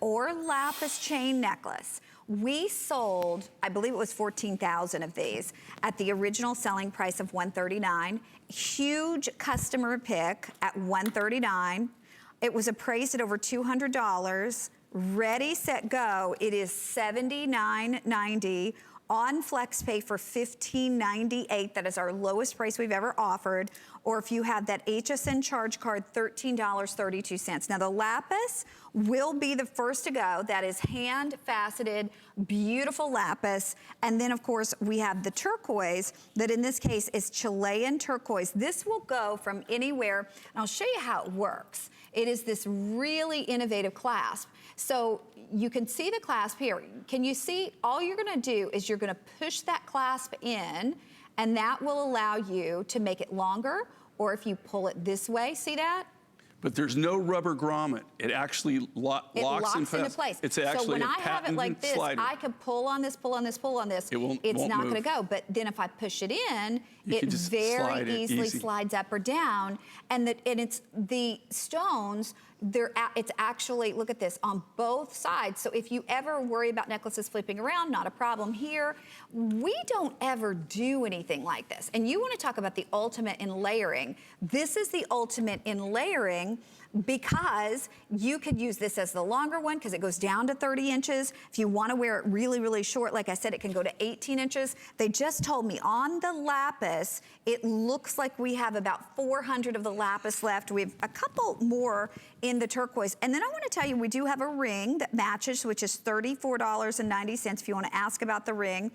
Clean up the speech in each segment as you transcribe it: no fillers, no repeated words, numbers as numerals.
or lapis chain necklace. We sold, I believe it was 14,000 of these at the original selling price of $139. Huge customer pick at $139. It was appraised at over $200. Ready, set, go. It is $79.90 on FlexPay for $15.98. That is our lowest price we've ever offered. Or if you have that HSN charge card, $13.32. Now the lapis will be the first to go. That is hand faceted, beautiful lapis. And then of course we have the turquoise that in this case is Chilean turquoise. This will go from anywhere, and I'll show you how it works. It is this really innovative clasp. So you can see the clasp here. Can you see? All you're gonna do is you're gonna push that clasp in, and that will allow you to make it longer, or if you pull it this way, see that? But there's no rubber grommet. It actually locks into place. It's actually so when I have it like this, slider. I could pull on this, pull on this, pull on this. It's not gonna go. But then if I push it in, it very easily slides up or down. And it's the stones, it's actually, look at this, on both sides. So if you ever worry about necklaces flipping around, not a problem here. We don't ever do anything like this. And you wanna talk about the ultimate in layering. This is the ultimate in layering because you could use this as the longer one because it goes down to 30 inches. If you wanna wear it really, really short, like I said, it can go to 18 inches. They just told me on the lapis, it looks like we have about 400 of the lapis left. We have a couple more in the turquoise. And then I wanna tell you, we do have a ring that matches, which is $34.90 if you wanna ask about the ring.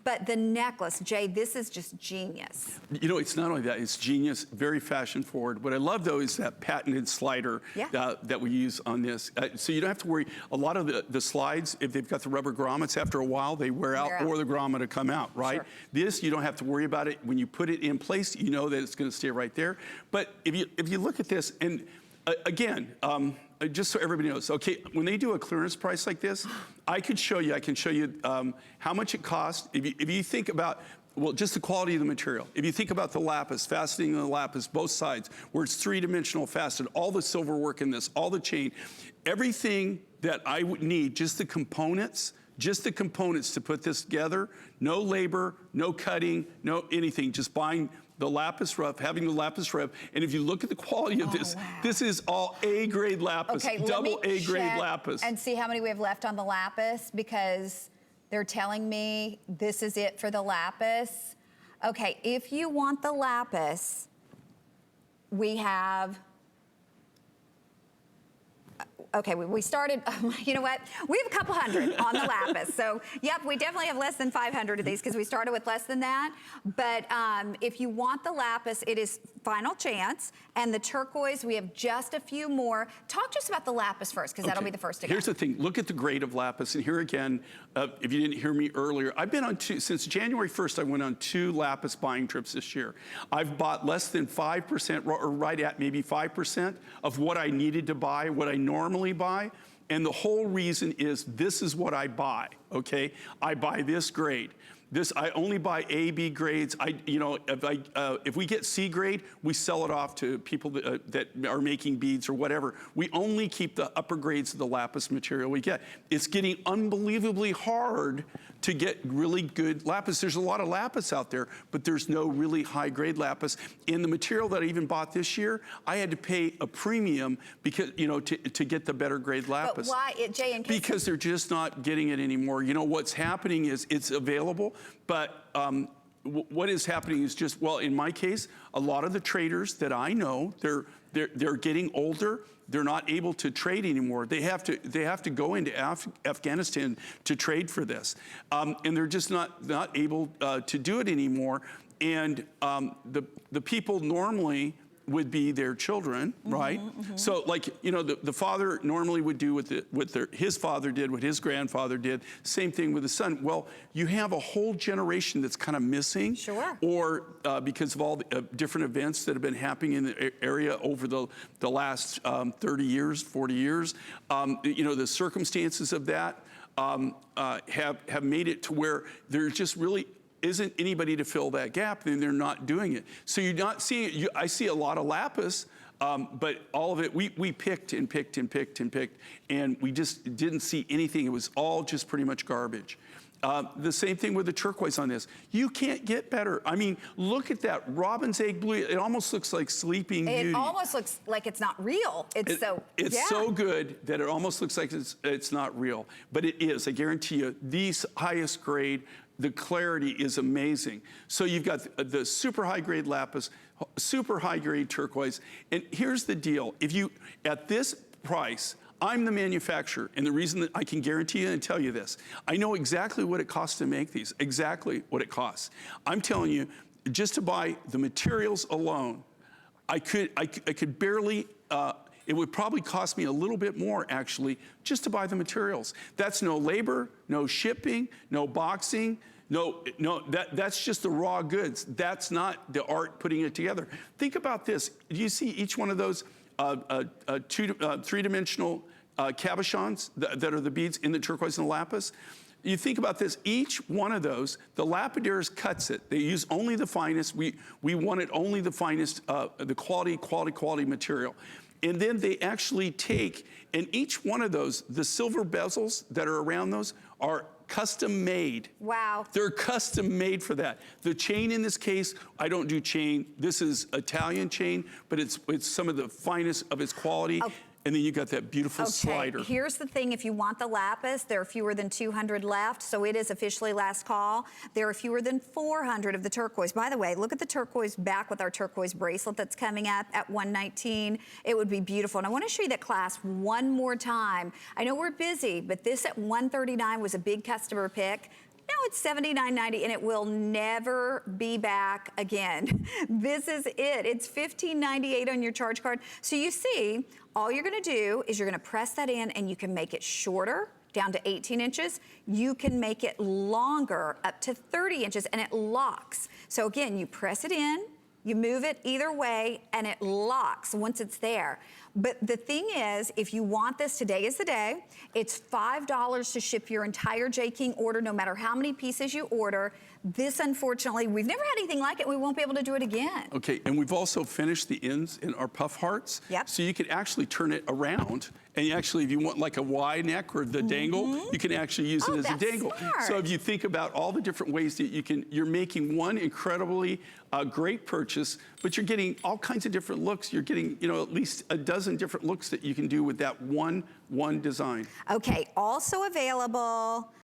But the necklace, Jay, this is just genius. You know, it's not only that, it's genius, very fashion forward. What I love though is that patented slider that we use on this. So you don't have to worry. A lot of the slides, if they've got the rubber grommets, after a while they wear out or the grommet will come out, right? Sure. This, you don't have to worry about it. When you put it in place, you know that it's gonna stay right there. But if you look at this, and again, just so everybody knows, okay, when they do a clearance price like this, I can show you how much it costs. If you think about, well, just the quality of the material. If you think about the lapis, faceting the lapis, both sides, where it's three-dimensional faceted, all the silver work in this, all the chain, everything that I would need, just the components to put this together, no labor, no cutting, no anything, just buying the lapis rough, having the lapis rough, and if you look at the quality of this, this is all A-grade lapis, double A-grade lapis. And see how many we have left on the lapis, because they're telling me this is it for the lapis. Okay, if you want the lapis, we have, okay, we started, you know what? We have a couple hundred on the lapis. So, yep, we definitely have less than 500 of these because we started with less than that. But if you want the lapis, it is final chance. And the turquoise, we have just a few more. Talk to us about the lapis first, because that'll be the first to go. Here's the thing, look at the grade of lapis. And here again, if you didn't hear me earlier, I've been on since January 1st, I went on 2 lapis buying trips this year. I've bought less than 5%, or right at maybe 5% of what I needed to buy, what I normally buy. And the whole reason is this is what I buy, okay? I buy this grade. I only buy A, B grades. If we get C grade, we sell it off to people that are making beads or whatever. We only keep the upper grades of the lapis material we get. It's getting unbelievably hard to get really good lapis. There's a lot of lapis out there, but there's no really high grade lapis. In the material that I even bought this year, I had to pay a premium because, to get the better grade lapis. But why, Jay? Because they're just not getting it anymore. You know, what's happening is it's available, but what is happening is just, well, in my case, a lot of the traders that I know, they're getting older. They're not able to trade anymore. They have to go into Afghanistan to trade for this, and they're just not able to do it anymore. And the people normally would be their children, right? So, like, the father normally would do his father did, what his grandfather did. Same thing with the son. Well, you have a whole generation that's kind of missing. Sure. Or because of all the different events that have been happening in the area over the last 30 years, 40 years, the circumstances of that have made it to where there's just really isn't anybody to fill that gap, then they're not doing it. So you're not seeing it. I see a lot of lapis But all of it, we picked and picked and picked and picked, and we just didn't see anything. It was all just pretty much garbage. The same thing with the turquoise on this. You can't get better. I mean, look at that robin's egg blue. It almost looks like Sleeping Beauty. It almost looks like it's not real. It's so good that it almost looks like it's not real. But it is, I guarantee you, these highest grade, the clarity is amazing. So you've got the super high grade lapis, super high grade turquoise. And here's the deal. If you, at this price, I'm the manufacturer, and the reason that I can guarantee you and tell you this, I know exactly what it costs to make these, exactly what it costs. I'm telling you, just to buy the materials alone, I could barely, it would probably cost me a little bit more, actually, just to buy the materials. That's no labor, no shipping, no boxing, that's just the raw goods. That's not the art putting it together. Think about this. Do you see each one of those three-dimensional cabochons that are the beads in the turquoise and the lapis? You think about this, each one of those, the lapidaries cuts it. They use only the finest. We wanted only the finest, the quality material. And then they actually take, and each one of those, the silver bezels that are around those are custom made. Wow. They're custom made for that. The chain in this case, I don't do chain. This is Italian chain, but it's some of the finest of its quality. Oh. And then you got that beautiful slider. Here's the thing, if you want the lapis, there are fewer than 200 left, so it is officially last call. There are fewer than 400 of the turquoise. By the way, look at the turquoise back with our turquoise bracelet that's coming up at $119. It would be beautiful. And I want to show you that clasp one more time. I know we're busy, but this at $139 was a big customer pick. Now it's $79.90 and it will never be back again. This is it. It's $15.98 on your charge card. So you see, all you're gonna do is you're gonna press that in and you can make it shorter, down to 18 inches. You can make it longer, up to 30 inches, and it locks. So again, you press it in, you move it either way, and it locks once it's there. But the thing is, if you want this, today is the day. It's $5 to ship your entire J. King order, no matter how many pieces you order. This, unfortunately, we've never had anything like it. We won't be able to do it again. Okay, and we've also finished the ends in our puff hearts. Yep. So you could actually turn it around, and actually, if you want like a Y neck or the dangle, you can actually use it as a dangle. Smart. So if you think about all the different ways that you're making one incredibly great purchase, but you're getting all kinds of different looks. You're getting, at least a dozen different looks that you can do with that one design. Okay, also available